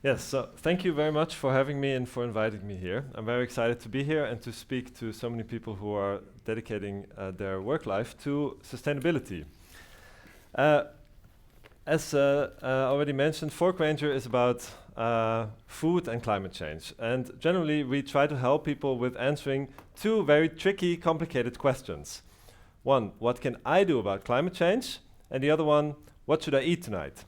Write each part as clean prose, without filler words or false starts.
Yes, so thank you very much for having me and for inviting me here. I'm very excited to be here and to speak to so many people who are dedicating their work life to sustainability. Uh, as already mentioned, Fork Ranger is about food and climate change. And generally, we try to help people with answering two very tricky, complicated questions. One, what can I do about climate change? And the other one, what should I eat tonight?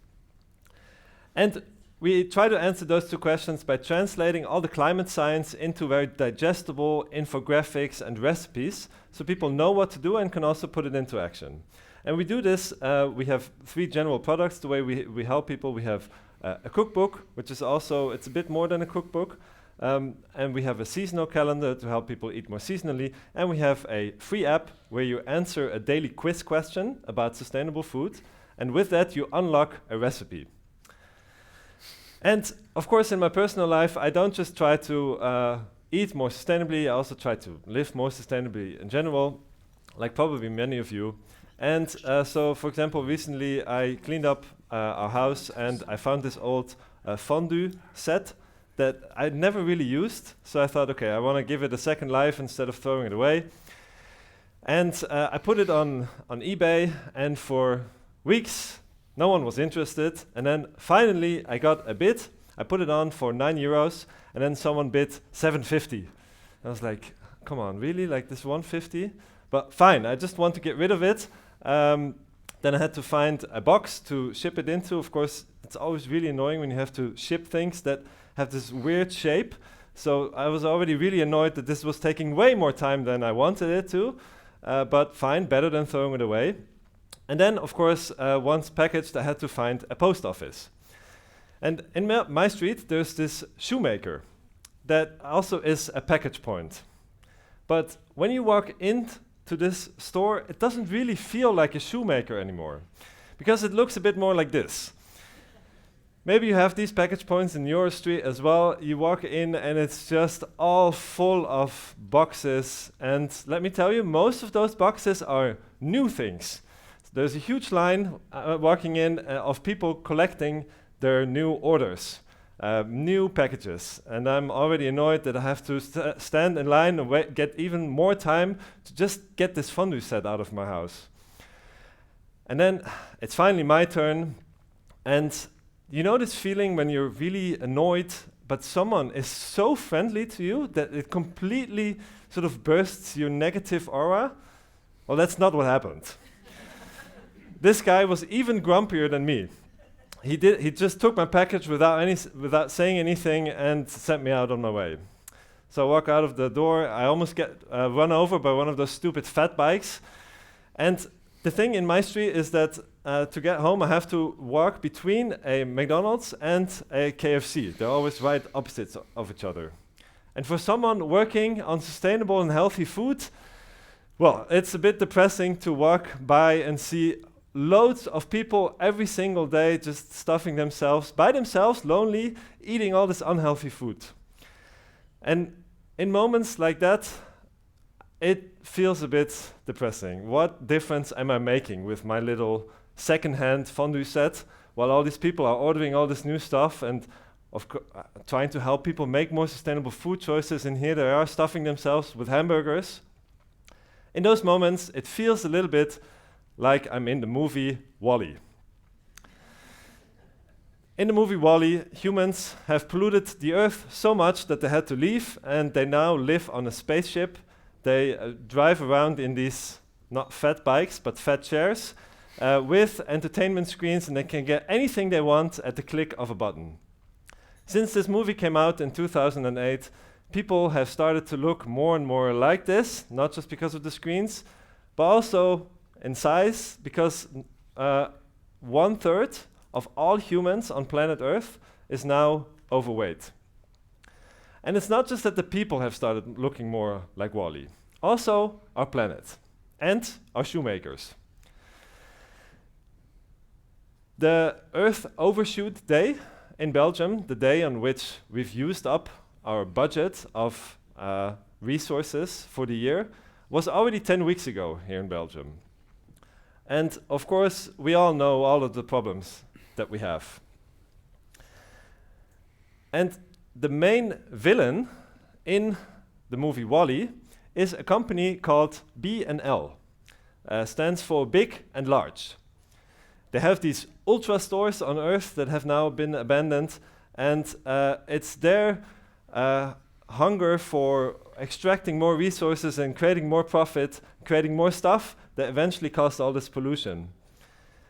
And we try to answer those two questions by translating all the climate science into very digestible infographics and recipes so people know what to do and can also put it into action. And we do this, we have three general products. The way we help people, we have a cookbook, which is also, it's a bit more than a cookbook. And we have a seasonal calendar to help people eat more seasonally. And we have a free app where you answer a daily quiz question about sustainable food. And with that, you unlock a recipe. And of course, in my personal life, I don't just try to eat more sustainably, I also try to live more sustainably in general, like probably many of you. And so, for example, recently I cleaned up our house and I found this old fondue set that I'd never really used. So I thought, okay, I want to give it a second life instead of throwing it away. And I put it on eBay, and for weeks, no one was interested, and then finally I got a bid. I put it on for €9, and then someone bid 750. I was like, come on, really? Like this 150? But fine, I just want to get rid of it. Then I had to find a box to ship it into. Of course, it's always really annoying when you have to ship things that have this weird shape. So I was already really annoyed that this was taking way more time than I wanted it to. But fine, better than throwing it away. And then, of course, once packaged, I had to find a post office. And in my street, there's this shoemaker that also is a package point. But when you walk into this store, it doesn't really feel like a shoemaker anymore, because it looks a bit more like this. Maybe you have these package points in your street as well. You walk in and it's just all full of boxes. And let me tell you, most of those boxes are new things. There's a huge line walking in of people collecting their new orders, new packages. And I'm already annoyed that I have to stand in line and get even more time to just get this fondue set out of my house. And then it's finally my turn. And you know this feeling when you're really annoyed, but someone is so friendly to you that it completely sort of bursts your negative aura? Well, that's not what happened. This guy was even grumpier than me. He just took my package without saying anything and sent me out on my way. So I walk out of the door. I almost get run over by one of those stupid fat bikes. And the thing in my street is that to get home, I have to walk between a McDonald's and a KFC. They're always right opposites of each other. And for someone working on sustainable and healthy food, well, it's a bit depressing to walk by and see loads of people every single day just stuffing themselves, by themselves, lonely, eating all this unhealthy food. And in moments like that, it feels a bit depressing. What difference am I making with my little second-hand fondue set while all these people are ordering all this new stuff and trying to help people make more sustainable food choices, and here they are stuffing themselves with hamburgers? In those moments, it feels a little bit like I'm in the movie WALL-E. In the movie WALL-E, humans have polluted the Earth so much that they had to leave, and they now live on a spaceship. They drive around in these, not fat bikes, but fat chairs, with entertainment screens, and they can get anything they want at the click of a button. Since this movie came out in 2008, people have started to look more and more like this, not just because of the screens, but also in size, because 1/3 of all humans on planet Earth is now overweight. And it's not just that the people have started looking more like WALL-E, also our planet and our shoemakers. The Earth Overshoot Day in Belgium, the day on which we've used up our budget of resources for the year, was already 10 weeks ago here in Belgium. And of course, we all know all of the problems that we have. And the main villain in the movie WALL-E is a company called B&L. Stands for big and large. They have these ultra stores on Earth that have now been abandoned, and it's their hunger for extracting more resources and creating more profit, creating more stuff that eventually caused all this pollution.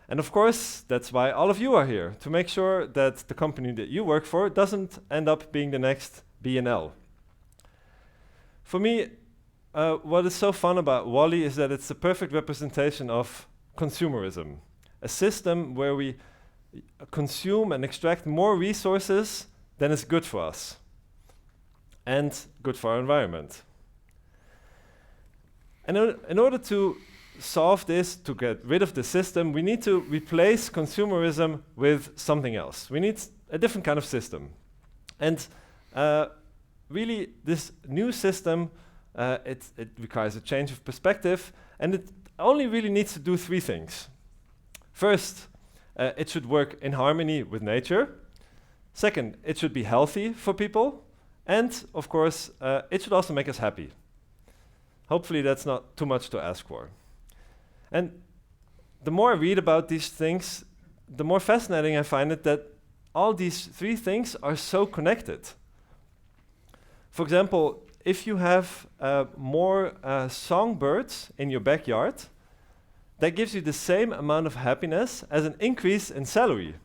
And of course, that's why all of you are here, to make sure that the company that you work for doesn't end up being the next B&L. For me, what is so fun about WALL-E is that it's the perfect representation of consumerism, a system where we consume and extract more resources than is good for us and good for our environment. And in order to solve this, to get rid of the system, we need to replace consumerism with something else. We need a different kind of system. And really, this new system, it requires a change of perspective, and it only really needs to do three things. First, it should work in harmony with nature. Second, it should be healthy for people. And, of course, it should also make us happy. Hopefully that's not too much to ask for. And the more I read about these things, the more fascinating I find it that all these three things are so connected. For example, if you have more songbirds in your backyard, that gives you the same amount of happiness as an increase in salary.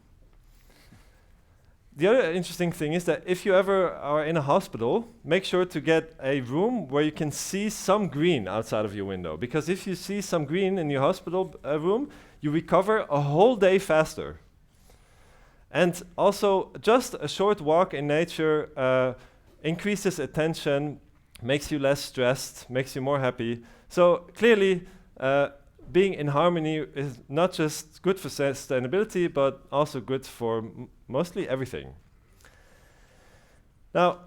The other interesting thing is that if you ever are in a hospital, make sure to get a room where you can see some green outside of your window. Because if you see some green in your hospital room, you recover a whole day faster. And also, just a short walk in nature increases attention, makes you less stressed, makes you more happy. So clearly, being in harmony is not just good for sustainability, but also good for mostly everything. Now,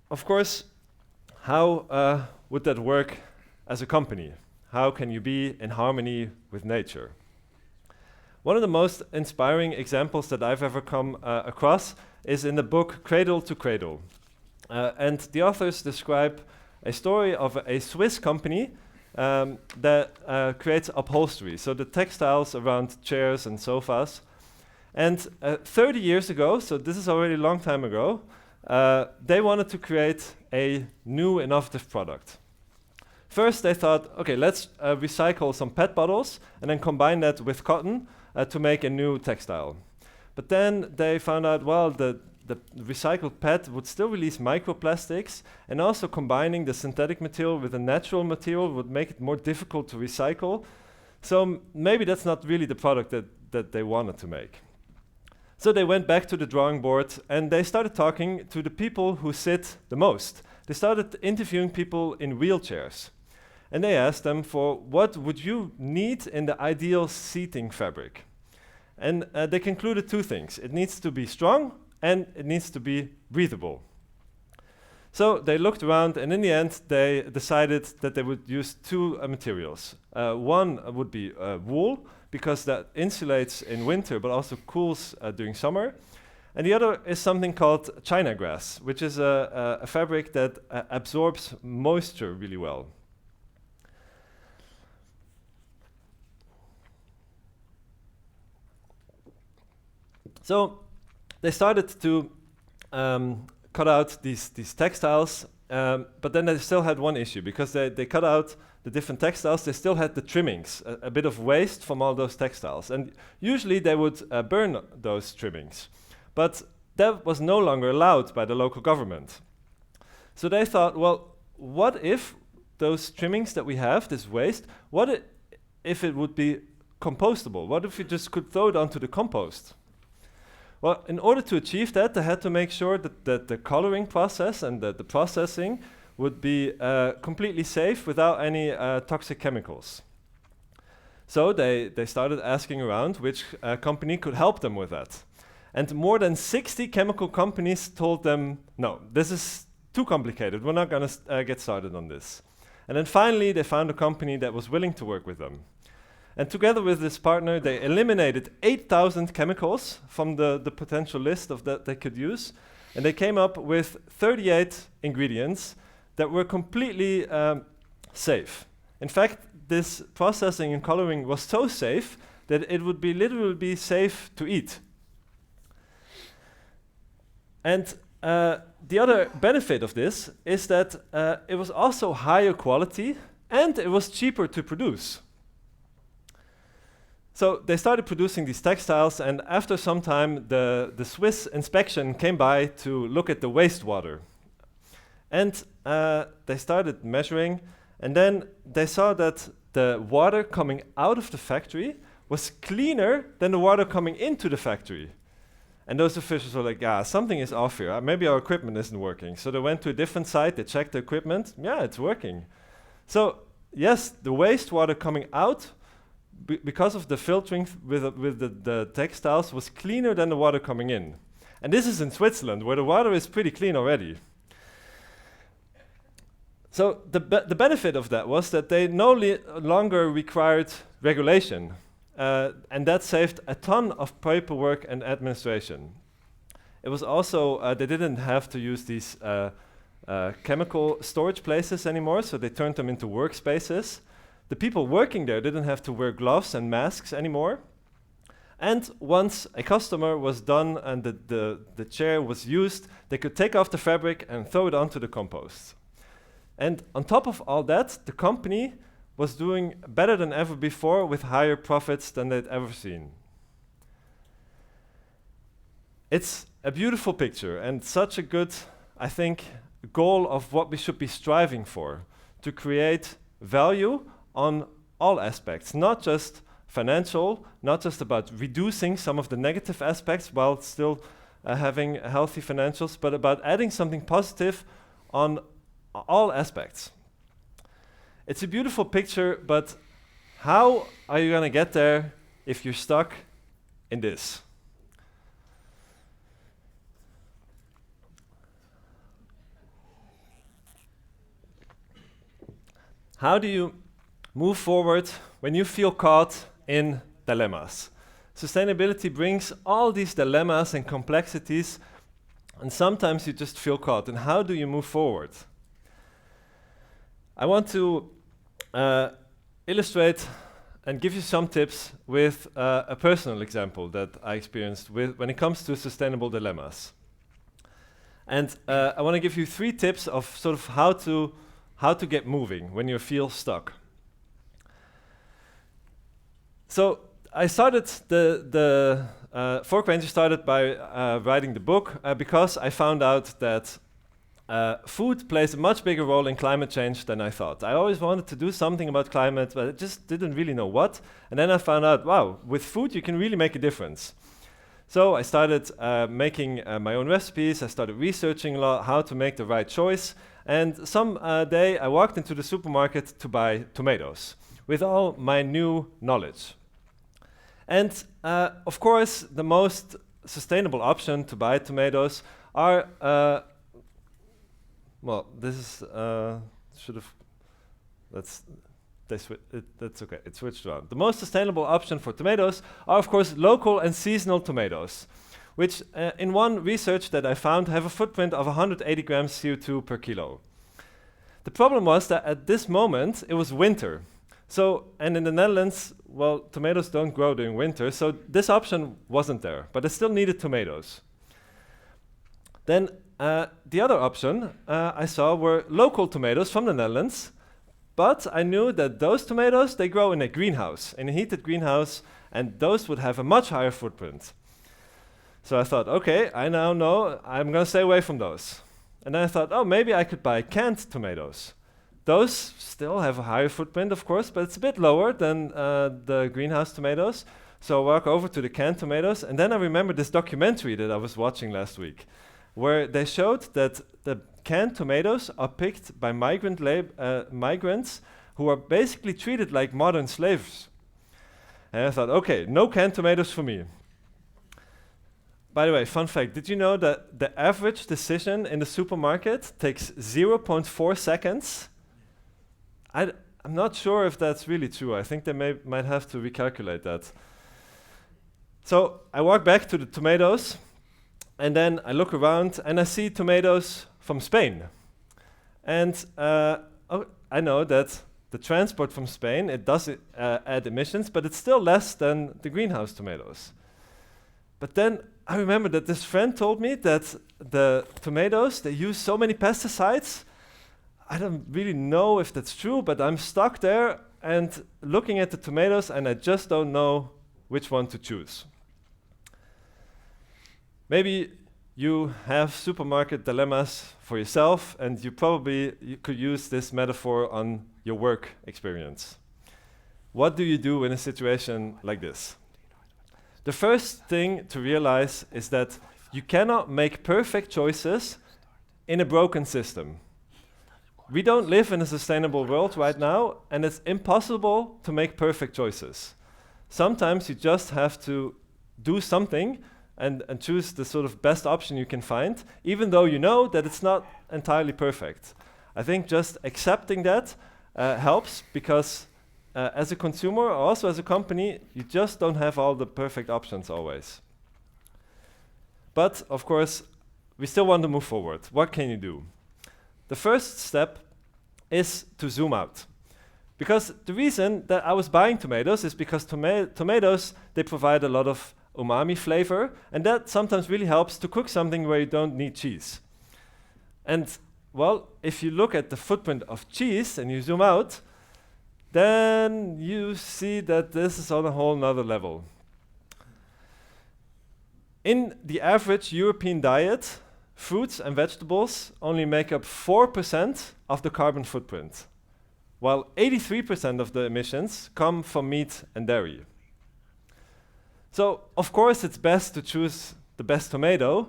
of course, how would that work as a company? How can you be in harmony with nature? One of the most inspiring examples that I've ever come across is in the book Cradle to Cradle. And the authors describe a story of a Swiss company that creates upholstery, so the textiles around chairs and sofas. And 30 years ago, so this is already a long time ago, they wanted to create a new innovative product. First, they thought, okay, let's recycle some PET bottles and then combine that with cotton to make a new textile. But then they found out, well, the recycled PET would still release microplastics, and also combining the synthetic material with the natural material would make it more difficult to recycle. So maybe that's not really the product that they wanted to make. So they went back to the drawing board and they started talking to the people who sit the most. They started interviewing people in wheelchairs. And they asked them for what would you need in the ideal seating fabric. And they concluded two things. It needs to be strong and it needs to be breathable. So they looked around, and in the end, they decided that they would use two materials. One would be wool, because that insulates in winter, but also cools during summer. And the other is something called China grass, which is a fabric that absorbs moisture really well. So they started to cut out these textiles, but then they still had one issue, because they cut out the different textiles, they still had the trimmings, a bit of waste from all those textiles. And usually they would burn those trimmings. But that was no longer allowed by the local government. So they thought, well, what if those trimmings that we have, this waste, what if it would be compostable? What if we just could throw it onto the compost? Well, in order to achieve that, they had to make sure that the coloring process and the processing would be completely safe without any toxic chemicals. So they started asking around which company could help them with that. And more than 60 chemical companies told them, no, this is too complicated, we're not going to get started on this. And then finally, they found a company that was willing to work with them. And together with this partner, they eliminated 8,000 chemicals from the potential list of that they could use. And they came up with 38 ingredients that were completely safe. In fact, this processing and coloring was so safe that it would be literally be safe to eat. And the other benefit of this is that it was also higher quality and it was cheaper to produce. So they started producing these textiles, and after some time the Swiss inspection came by to look at the wastewater. And they started measuring, and then they saw that the water coming out of the factory was cleaner than the water coming into the factory. And those officials were like, yeah, something is off here. Maybe our equipment isn't working. So they went to a different site, they checked the equipment. Yeah, it's working. So yes, the wastewater coming out, because of the filtering with the textiles, was cleaner than the water coming in. And this is in Switzerland, where the water is pretty clean already. So the benefit of that was that they no longer required regulation. And that saved a ton of paperwork and administration. It was also, they didn't have to use these chemical storage places anymore, so they turned them into workspaces. The people working there didn't have to wear gloves and masks anymore. And once a customer was done and the chair was used, they could take off the fabric and throw it onto the compost. And on top of all that, the company was doing better than ever before with higher profits than they'd ever seen. It's a beautiful picture and such a good, I think, goal of what we should be striving for, to create value on all aspects, not just financial, not just about reducing some of the negative aspects while still having healthy financials, but about adding something positive on all aspects. It's a beautiful picture, but how are you going to get there if you're stuck in this? How do you move forward when you feel caught in dilemmas? Sustainability brings all these dilemmas and complexities, and sometimes you just feel caught. And how do you move forward? I want to illustrate and give you some tips with a personal example that I experienced when it comes to sustainable dilemmas. And I want to give you 3 tips of sort of how to get moving when you feel stuck. So I started the Fork Ranger started by writing the book because I found out that food plays a much bigger role in climate change than I thought. I always wanted to do something about climate, but I just didn't really know what. And then I found out, wow, with food you can really make a difference. So I started making my own recipes. I started researching a lot how to make the right choice. And some day I walked into the supermarket to buy tomatoes with all my new knowledge. And of course, the most sustainable option to buy tomatoes are well, this is that's okay. It switched around. The most sustainable option for tomatoes are, of course, local and seasonal tomatoes, which, in one research that I found, have a footprint of 180 grams CO2 per kilo. The problem was that at this moment it was winter. So, and in the Netherlands, well, tomatoes don't grow during winter, so this option wasn't there, but I still needed tomatoes. Then the other option I saw were local tomatoes from the Netherlands, but I knew that those tomatoes, they grow in a greenhouse, in a heated greenhouse, and those would have a much higher footprint. So I thought, okay, I now know I'm going to stay away from those. And then I thought, oh, maybe I could buy canned tomatoes. Those still have a higher footprint, of course, but it's a bit lower than the greenhouse tomatoes. So I walk over to the canned tomatoes, and then I remember this documentary that I was watching last week, where they showed that the canned tomatoes are picked by migrants who are basically treated like modern slaves. And I thought, okay, no canned tomatoes for me. By the way, fun fact, did you know that the average decision in the supermarket takes 0.4 seconds? I'm not sure if that's really true. I think they might have to recalculate that. So I walk back to the tomatoes, And then I look around and I see tomatoes from Spain. And I know that the transport from Spain, it does add emissions, but it's still less than the greenhouse tomatoes. But then I remember that this friend told me that the tomatoes, they use so many pesticides. I don't really know if that's true, but I'm stuck there and looking at the tomatoes and I just don't know which one to choose. Maybe you have supermarket dilemmas for yourself, and you could use this metaphor on your work experience. What do you do in a situation like this? The first thing to realize is that you cannot make perfect choices in a broken system. We don't live in a sustainable world right now, and it's impossible to make perfect choices. Sometimes you just have to do something and choose the sort of best option you can find, even though you know that it's not entirely perfect. I think just accepting that helps, because as a consumer or also as a company, you just don't have all the perfect options always. But of course, we still want to move forward. What can you do? The first step is to zoom out. Because the reason that I was buying tomatoes is because tomatoes, they provide a lot of umami flavor, and that sometimes really helps to cook something where you don't need cheese. And well, if you look at the footprint of cheese and you zoom out, then you see that this is on a whole nother level. In the average European diet, fruits and vegetables only make up 4% of the carbon footprint, while 83% of the emissions come from meat and dairy. So, of course, it's best to choose the best tomato,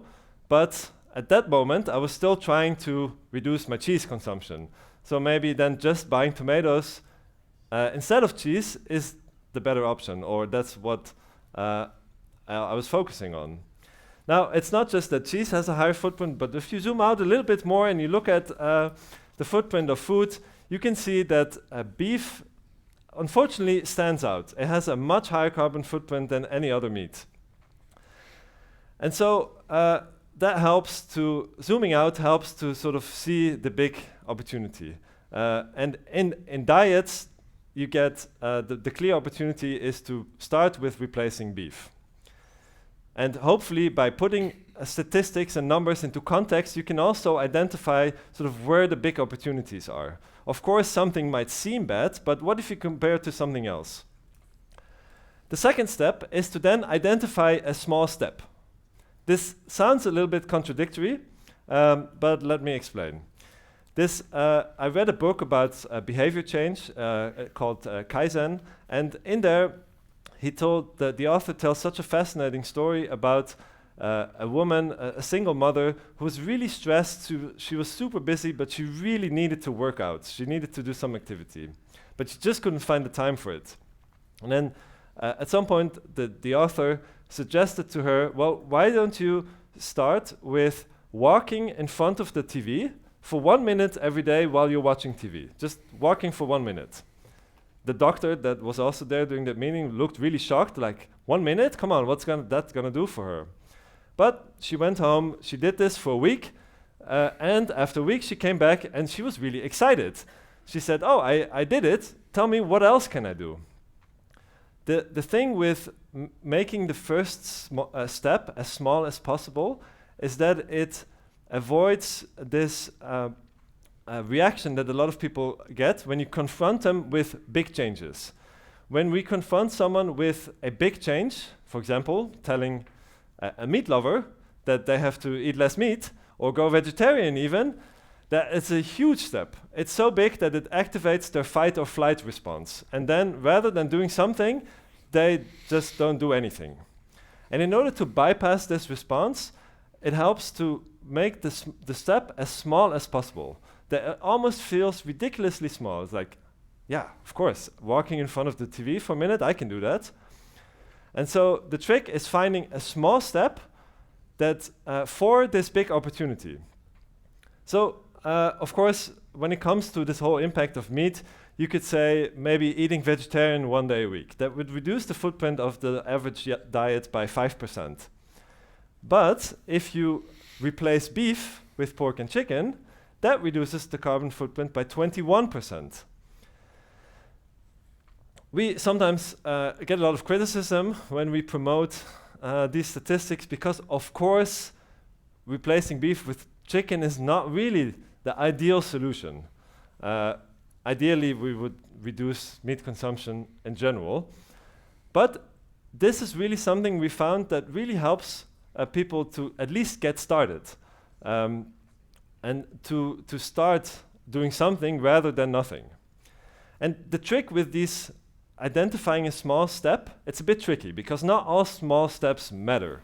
but at that moment, I was still trying to reduce my cheese consumption. So maybe then just buying tomatoes instead of cheese is the better option, or that's what I was focusing on. Now, it's not just that cheese has a higher footprint, but if you zoom out a little bit more and you look at the footprint of food, you can see that beef unfortunately stands out. It has a much higher carbon footprint than any other meat. And so that helps to, zooming out helps to sort of see the big opportunity. And in diets, you get the clear opportunity is to start with replacing beef. And hopefully by putting statistics and numbers into context, you can also identify sort of where the big opportunities are. Of course, something might seem bad, but what if you compare it to something else? The second step is to then identify a small step. This sounds a little bit contradictory, but let me explain. I read a book about behavior change called Kaizen, and in there, the author tells such a fascinating story about a woman, a single mother, who was really stressed. She was super busy, but she really needed to work out. She needed to do some activity, but she just couldn't find the time for it. And then at some point, the author suggested to her, well, why don't you start with walking in front of the TV for 1 minute every day while you're watching TV, just walking for 1 minute. The doctor that was also there during that meeting looked really shocked, like, 1 minute? Come on, what's that gonna do for her? But she went home, she did this for a week, and after a week she came back and she was really excited. She said, oh, I did it, tell me what else can I do? The thing with making the first step as small as possible is that it avoids this reaction that a lot of people get when you confront them with big changes. When we confront someone with a big change, for example, telling a meat lover that they have to eat less meat or go vegetarian even, that it's a huge step. It's so big that it activates their fight or flight response. And then rather than doing something, they just don't do anything. And in order to bypass this response, it helps to make the step as small as possible. That almost feels ridiculously small. It's like, yeah, of course, walking in front of the TV for a minute, I can do that. And so the trick is finding a small step that for this big opportunity. So, of course, when it comes to this whole impact of meat, you could say maybe eating vegetarian 1 day a week. That would reduce the footprint of the average diet by 5%. But if you replace beef with pork and chicken, that reduces the carbon footprint by 21%. We sometimes get a lot of criticism when we promote these statistics because, of course, replacing beef with chicken is not really the ideal solution. Ideally, we would reduce meat consumption in general. But this is really something we found that really helps people to at least get started and to start doing something rather than nothing. And the trick with these identifying a small step, it's a bit tricky because not all small steps matter.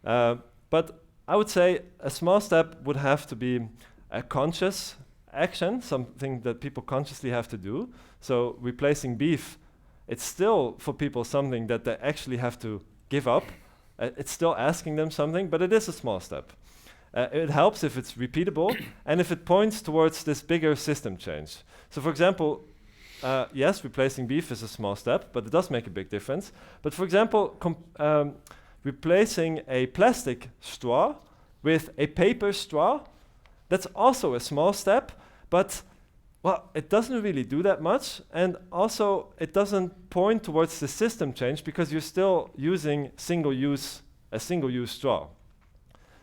But I would say a small step would have to be a conscious action, something that people consciously have to do. So replacing beef, it's still for people something that they actually have to give up. It's still asking them something, but it is a small step. It helps if it's repeatable and if it points towards this bigger system change. So for example, yes, replacing beef is a small step, but it does make a big difference. But for example, replacing a plastic straw with a paper straw, that's also a small step, but well, it doesn't really do that much, and also it doesn't point towards the system change because you're still using a single-use straw.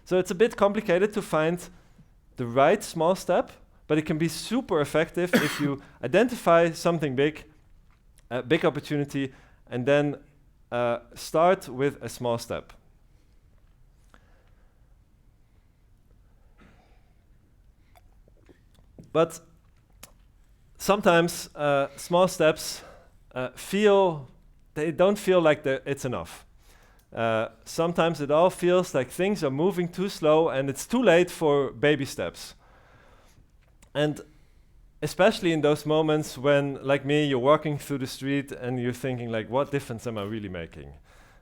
So it's a bit complicated to find the right small step, but it can be super effective if you identify something big, a big opportunity, and then start with a small step. But sometimes small steps they don't feel like it's enough. Sometimes it all feels like things are moving too slow and it's too late for baby steps. And especially in those moments when, like me, you're walking through the street and you're thinking like, what difference am I really making?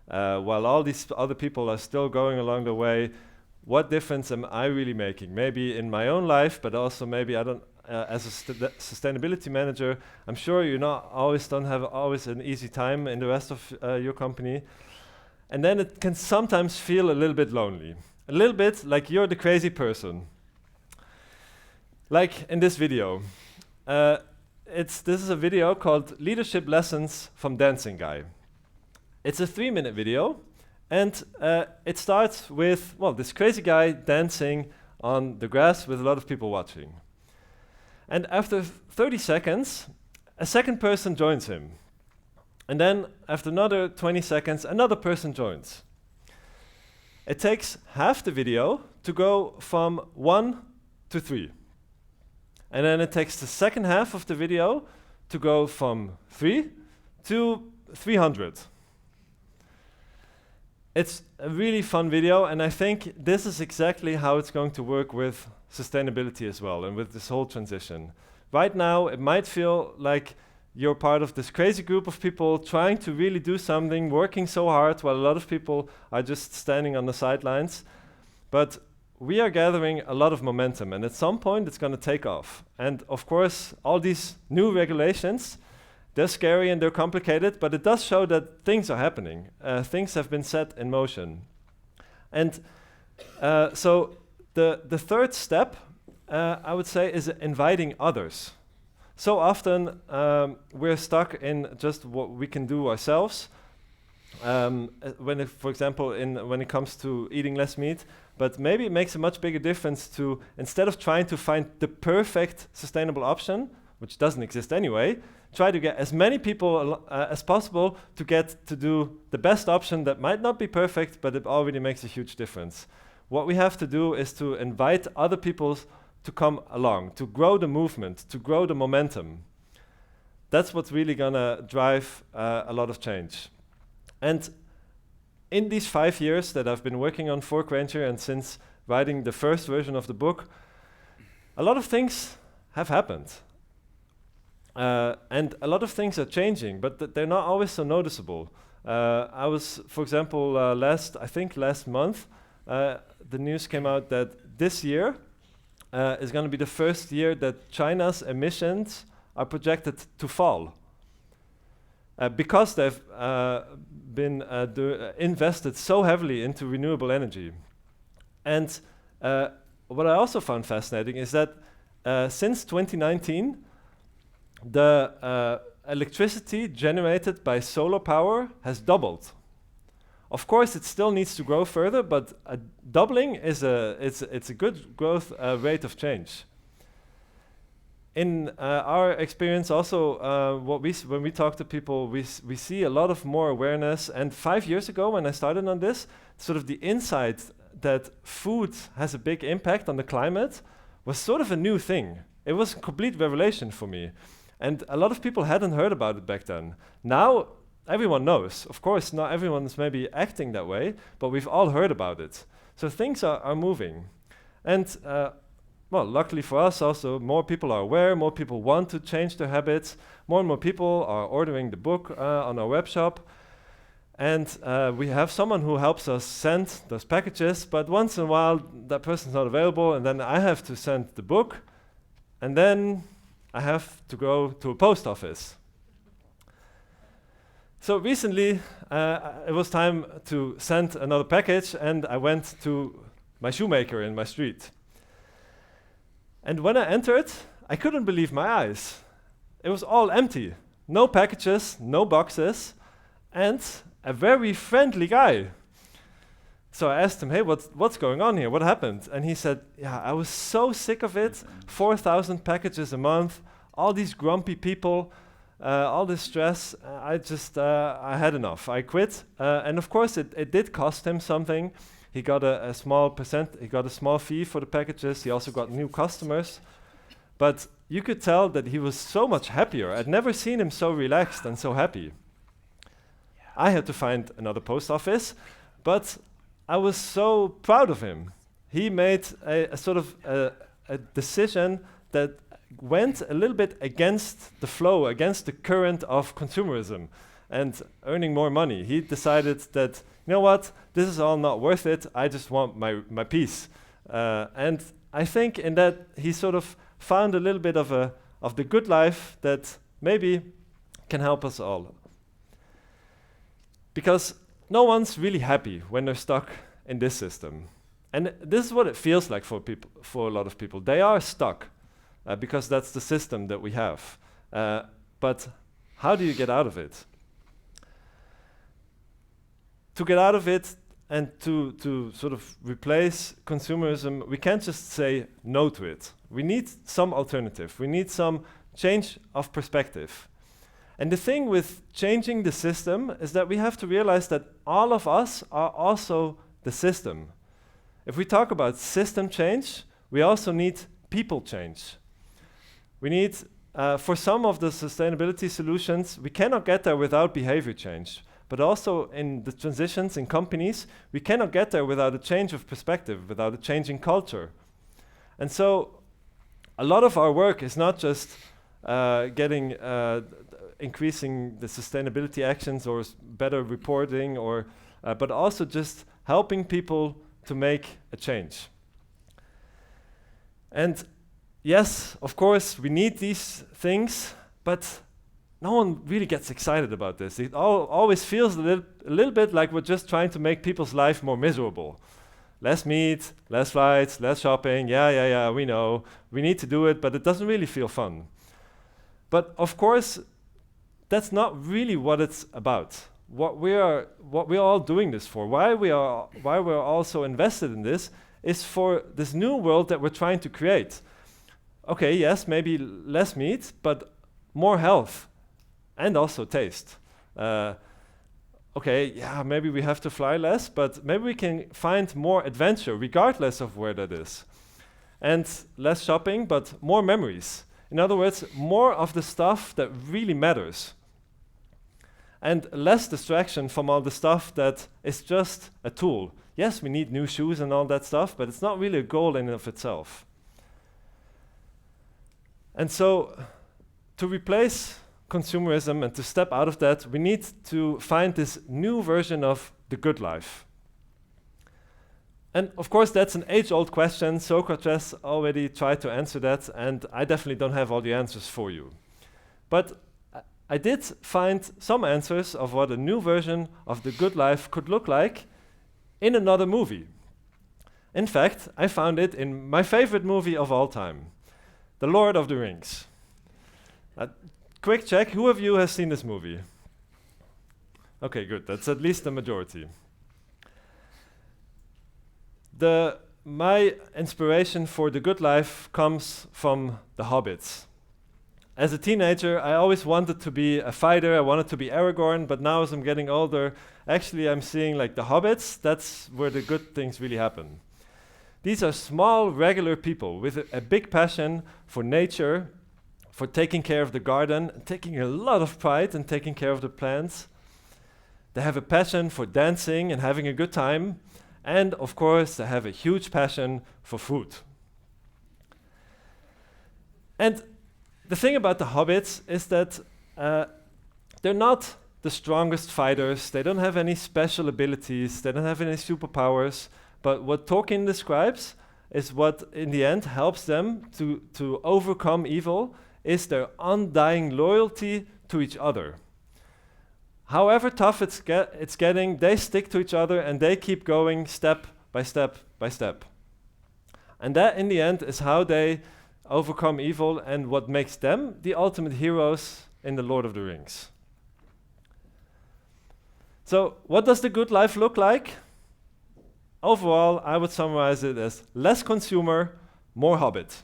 While all these other people are still going along the way, what difference am I really making? Maybe in my own life, but also maybe as a sustainability manager, I'm sure you don't have always an easy time in the rest of your company. And then it can sometimes feel a little bit lonely. A little bit like you're the crazy person. Like in this video. This is a video called Leadership Lessons from Dancing Guy. It's a 3-minute video, and it starts with, well, this crazy guy dancing on the grass with a lot of people watching. And after 30 seconds, a second person joins him. And then after another 20 seconds, another person joins. It takes half the video to go from 1 to 3. And then it takes the second half of the video to go from 3 to 300. It's a really fun video, and I think this is exactly how it's going to work with sustainability as well, and with this whole transition. Right now, it might feel like you're part of this crazy group of people trying to really do something, working so hard, while a lot of people are just standing on the sidelines. But we are gathering a lot of momentum, and at some point it's going to take off. And of course, all these new regulations, they're scary and they're complicated, but it does show that things are happening. Things have been set in motion. And so the third step, I would say, is inviting others. So often we're stuck in just what we can do ourselves. For example, when it comes to eating less meat, but maybe it makes a much bigger difference to, instead of trying to find the perfect sustainable option, which doesn't exist anyway, try to get as many people as possible to get to do the best option that might not be perfect, but it already makes a huge difference. What we have to do is to invite other people to come along, to grow the movement, to grow the momentum. That's what's really gonna drive a lot of change. And in these 5 years that I've been working on Fork Ranger and since writing the first version of the book, a lot of things have happened. And a lot of things are changing, but they're not always so noticeable. I was, for example, last month, the news came out that this year is going to be the first year that China's emissions are projected to fall. Because they've been invested so heavily into renewable energy. And what I also found fascinating is that since 2019, the electricity generated by solar power has doubled. Of course, it still needs to grow further, but a doubling is it's a good growth rate of change. In our experience, also, when we talk to people, we see a lot of more awareness. And 5 years ago, when I started on this, sort of the insight that food has a big impact on the climate was sort of a new thing. It was a complete revelation for me. And a lot of people hadn't heard about it back then. Now, everyone knows. Of course, not everyone is maybe acting that way, but we've all heard about it. So things are moving. And, well, luckily for us also, more people are aware, more people want to change their habits, more and more people are ordering the book on our web shop. And we have someone who helps us send those packages, but once in a while, that person's not available, and then I have to send the book, and then I have to go to a post office. So recently, it was time to send another package, and I went to my shoemaker in my street. And when I entered, I couldn't believe my eyes. It was all empty. No packages, no boxes, and a very friendly guy. So I asked him, hey, what's going on here? What happened? And he said, yeah, I was so sick of it. 4,000 packages a month, all these grumpy people, all this stress. I had enough. I quit. And of course, it did cost him something. He got a small fee for the packages. He also got new customers. But you could tell that he was so much happier. I'd never seen him so relaxed and so happy. I had to find another post office, but I was so proud of him. He made a sort of a decision that went a little bit against the flow, against the current of consumerism and earning more money. He decided that, you know what, this is all not worth it. I just want my peace. And I think in that he sort of found a little bit of the good life that maybe can help us all. Because no one's really happy when they're stuck in this system. And this is what it feels like for a lot of people. They are stuck because that's the system that we have. But how do you get out of it? To get out of it and to sort of replace consumerism, we can't just say no to it. We need some alternative. We need some change of perspective. And the thing with changing the system is that we have to realize that all of us are also the system. If we talk about system change, we also need people change. We need, for some of the sustainability solutions, we cannot get there without behavior change. But also in the transitions in companies, we cannot get there without a change of perspective, without a change in culture. And so a lot of our work is not just increasing the sustainability actions or better reporting, but also just helping people to make a change. And yes, of course, we need these things, but no one really gets excited about this. It always feels a little bit like we're just trying to make people's life more miserable. Less meat, less flights, less shopping. Yeah, we know. We need to do it, but it doesn't really feel fun. But of course, that's not really what it's about. What we're all doing this for, why we're all so invested in this, is for this new world that we're trying to create. Okay, yes, maybe less meat, but more health and also taste. Okay, yeah, maybe we have to fly less, but maybe we can find more adventure regardless of where that is. And less shopping, but more memories. In other words, more of the stuff that really matters. And less distraction from all the stuff that is just a tool. Yes, we need new shoes and all that stuff, but it's not really a goal in and of itself. And so, to replace consumerism and to step out of that, we need to find this new version of the good life. And of course, that's an age-old question. Socrates already tried to answer that, and I definitely don't have all the answers for you. But I did find some answers of what a new version of the good life could look like in another movie. In fact, I found it in my favorite movie of all time, The Lord of the Rings. Quick check, who of you has seen this movie? Okay, good, that's at least the majority. My inspiration for the good life comes from the Hobbits. As a teenager, I always wanted to be a fighter, I wanted to be Aragorn, but now as I'm getting older, actually I'm seeing like the Hobbits, that's where the good things really happen. These are small, regular people with a big passion for nature, for taking care of the garden, taking a lot of pride in taking care of the plants. They have a passion for dancing and having a good time, and of course, they have a huge passion for food. And the thing about the hobbits is that they're not the strongest fighters, they don't have any special abilities, they don't have any superpowers, but what Tolkien describes is what in the end helps them to overcome evil is their undying loyalty to each other. However tough it's getting, they stick to each other and they keep going step by step by step. And that in the end is how they overcome evil and what makes them the ultimate heroes in the Lord of the Rings. So what does the good life look like? Overall, I would summarize it as less consumer, more hobbit.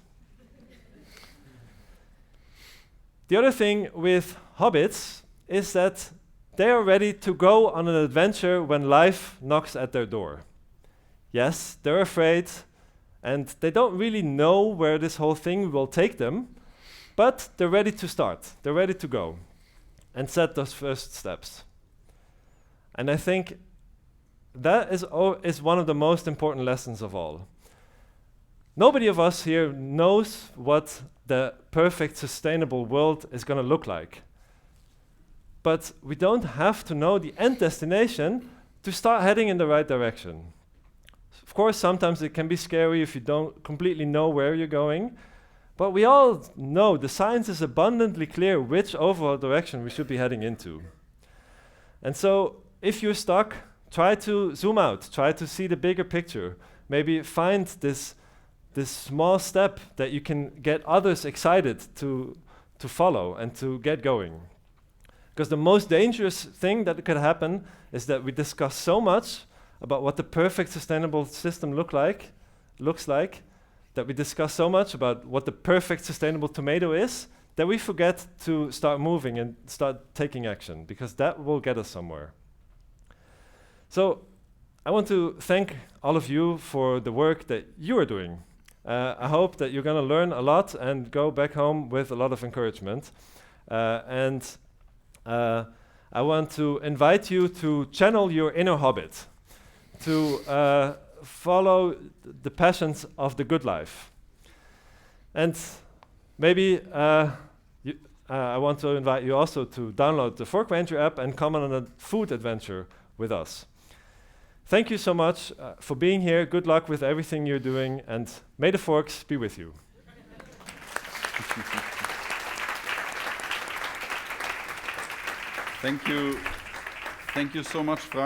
The other thing with hobbits is that they are ready to go on an adventure when life knocks at their door. Yes, they're afraid, and they don't really know where this whole thing will take them, but they're ready to start. They're ready to go and set those first steps. And I think that is one of the most important lessons of all. Nobody of us here knows what the perfect sustainable world is going to look like. But we don't have to know the end destination to start heading in the right direction. Of course, sometimes it can be scary if you don't completely know where you're going, but we all know the science is abundantly clear which overall direction we should be heading into. And so, if you're stuck, try to zoom out, try to see the bigger picture. Maybe find this small step that you can get others excited to follow and to get going. Because the most dangerous thing that could happen is that we discuss so much about what the perfect sustainable system looks like, that we discuss so much about what the perfect sustainable tomato is, that we forget to start moving and start taking action, because that will get us somewhere. So I want to thank all of you for the work that you are doing. I hope that you're going to learn a lot and go back home with a lot of encouragement. I want to invite you to channel your inner hobbit, to follow the passions of the good life. And maybe I want to invite you also to download the Fork Ranger app and come on a food adventure with us. Thank you so much for being here. Good luck with everything you're doing, and may the forks be with you. Thank you so much, Frank.